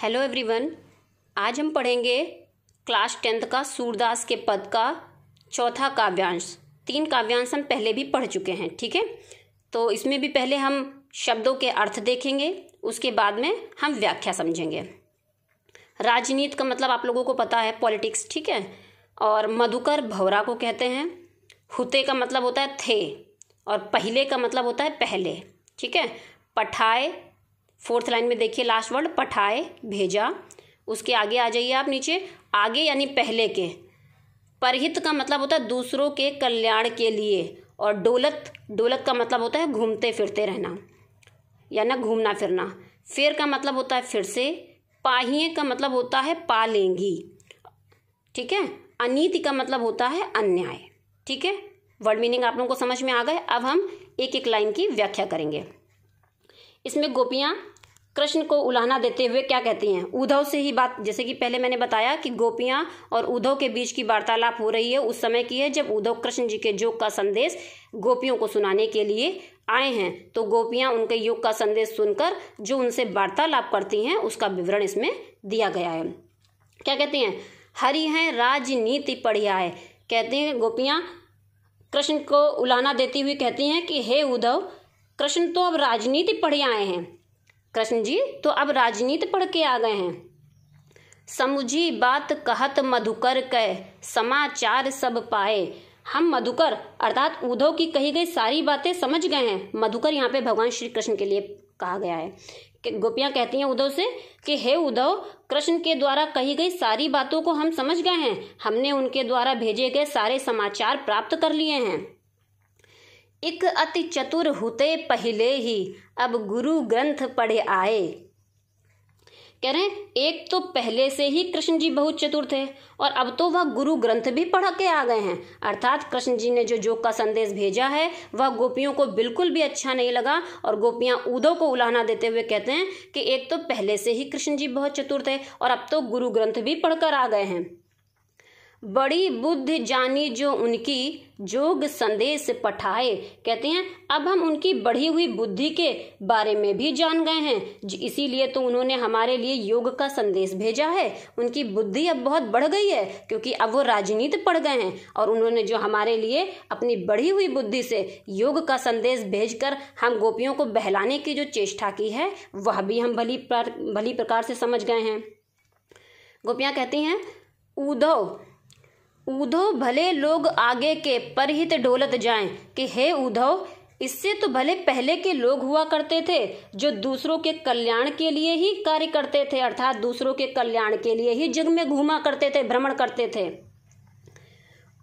Hello everyone, आज हम पढ़ेंगे क्लास 10th का सूरदास के पद का चौथा काव्यांश। 3 काव्यांश हम पहले भी पढ़ चुके हैं, ठीक है। तो इसमें भी पहले हम शब्दों के अर्थ देखेंगे, उसके बाद में हम व्याख्या समझेंगे। राजनीति का मतलब आप लोगों को पता है, पॉलिटिक्स, ठीक है। और मधुकर भौरा को कहते हैं। हुते का मतलब होता है थे, और पहले का मतलब होता है पहले, ठीक है। पठाए, 4th लाइन में देखिए लास्ट वर्ड पठाए, भेजा। उसके आगे आ जाइए आप नीचे, आगे यानी पहले के। परहित का मतलब होता है दूसरों के कल्याण के लिए। और डोलत, डोलत का मतलब होता है घूमते फिरते रहना या ना घूमना फिरना। फेर का मतलब होता है फिर से। पाहिए का मतलब होता है पा लेंगी, ठीक है। अनीति का मतलब होता है अन्याय, ठीक है। वर्ड मीनिंग आप लोगों को समझ में आ गए। अब हम एक एक लाइन की व्याख्या करेंगे। इसमें गोपियाँ कृष्ण को उलाहना देते हुए क्या कहती हैं? उद्धव से ही बात, जैसे कि पहले मैंने बताया कि गोपियाँ और उद्धव के बीच की वार्तालाप हो रही है, उस समय की है जब उद्धव कृष्ण जी के योग का संदेश गोपियों को सुनाने के लिए आए हैं। तो गोपियाँ उनके योग का संदेश सुनकर जो उनसे वार्तालाप करती हैं उसका विवरण इसमें दिया गया है। क्या कहती हैं? हरि हैं राजनीति पढ़ियाए। कहते हैं गोपियाँ कृष्ण को उलाहना देती हुई कहती हैं कि हे उद्धव, कृष्ण तो अब राजनीति पढ़ आए हैं, कृष्ण जी तो अब राजनीति पढ़ के आ गए हैं। समुझी बात कहत मधुकर कै, समाचार सब पाए। हम मधुकर अर्थात उद्धव की कही गई सारी बातें समझ गए हैं। मधुकर यहाँ पे भगवान श्री कृष्ण के लिए कहा गया है। गोपियाँ कहती हैं उद्धव से कि हे उद्धव, कृष्ण के द्वारा कही गई सारी बातों को हम समझ गए हैं, हमने उनके द्वारा भेजे गए सारे समाचार प्राप्त कर लिए हैं। इक अति चतुर हुते पहले ही, अब गुरु ग्रंथ पढ़े आए। कह रहे हैं एक तो पहले से ही कृष्ण जी बहुत चतुर थे, और अब तो वह गुरु ग्रंथ भी पढ़ के आ गए हैं। अर्थात कृष्ण जी ने जो योग का संदेश भेजा है वह गोपियों को बिल्कुल भी अच्छा नहीं लगा, और गोपियां उद्धव को उलाहना देते हुए कहते हैं कि एक तो पहले से ही कृष्ण जी बहुत चतुर थे, और अब तो गुरु ग्रंथ भी पढ़कर आ गए हैं। बड़ी बुद्धि जानी जो उनकी, जोग संदेश पठाए। कहते हैं अब हम उनकी बढ़ी हुई बुद्धि के बारे में भी जान गए हैं, इसीलिए तो उन्होंने हमारे लिए योग का संदेश भेजा है। उनकी बुद्धि अब बहुत बढ़ गई है, क्योंकि अब वो राजनीति पढ़ गए हैं, और उन्होंने जो हमारे लिए अपनी बढ़ी हुई बुद्धि से योग का संदेश भेजकर हम गोपियों को बहलाने की जो चेष्टा की है वह भी हम भली प्रकार से समझ गए हैं। गोपियाँ कहती हैं उद्धव भले लोग आगे के परहित डोलत जाएं, कि हे उद्धव, इससे तो भले पहले के लोग हुआ करते थे जो दूसरों के कल्याण के लिए ही कार्य करते थे, अर्थात दूसरों के कल्याण के लिए ही जग में घूमा करते थे, भ्रमण करते थे।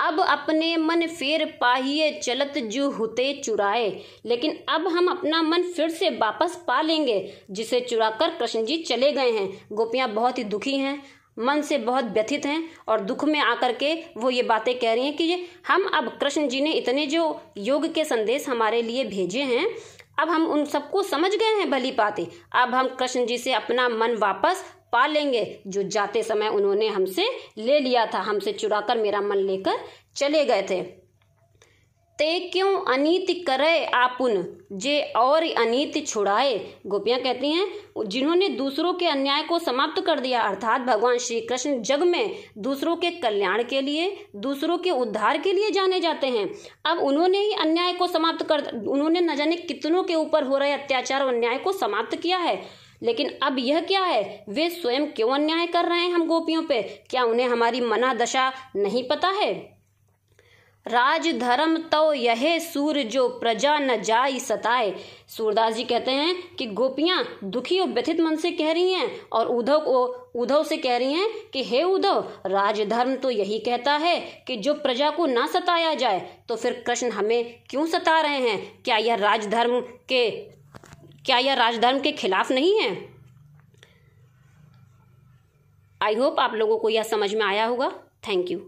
अब अपने मन फेर पाहिए चलत जू हुते चुराए। लेकिन अब हम अपना मन फिर से वापस पा लेंगे जिसे चुराकर कृष्ण जी चले गए हैं। गोपियाँ बहुत ही दुखी हैं, मन से बहुत व्यथित हैं, और दुख में आकर के वो ये बातें कह रही हैं कि हम अब कृष्ण जी ने इतने जो योग के संदेश हमारे लिए भेजे हैं, अब हम उन सबको समझ गए हैं भली बातें। अब हम कृष्ण जी से अपना मन वापस पा लेंगे जो जाते समय उन्होंने हमसे ले लिया था, हमसे चुराकर मेरा मन लेकर चले गए थे। ते क्यों अनीति करे आपुन, जे और अनीति छुड़ाए। गोपियाँ कहती हैं जिन्होंने दूसरों के अन्याय को समाप्त कर दिया, अर्थात भगवान श्री कृष्ण जग में दूसरों के कल्याण के लिए, दूसरों के उद्धार के लिए जाने जाते हैं। अब उन्होंने ही अन्याय को समाप्त कर, उन्होंने न जाने कितनों के ऊपर हो रहे अत्याचार और अन्याय को समाप्त किया है। लेकिन अब यह क्या है, वे स्वयं क्यों अन्याय कर रहे हैं हम गोपियों पे? क्या उन्हें हमारी मना दशा नहीं पता है? राज धर्म तो यह सूर जो प्रजा न जाई सताए। सूरदास जी कहते हैं कि गोपियां दुखी और व्यथित मन से कह रही हैं, और उद्धव से कह रही हैं कि हे उद्धव, राजधर्म तो यही कहता है कि जो प्रजा को ना सताया जाए, तो फिर कृष्ण हमें क्यों सता रहे हैं? क्या यह राजधर्म के खिलाफ नहीं है? आई होप आप लोगों को यह समझ में आया होगा। Thank you.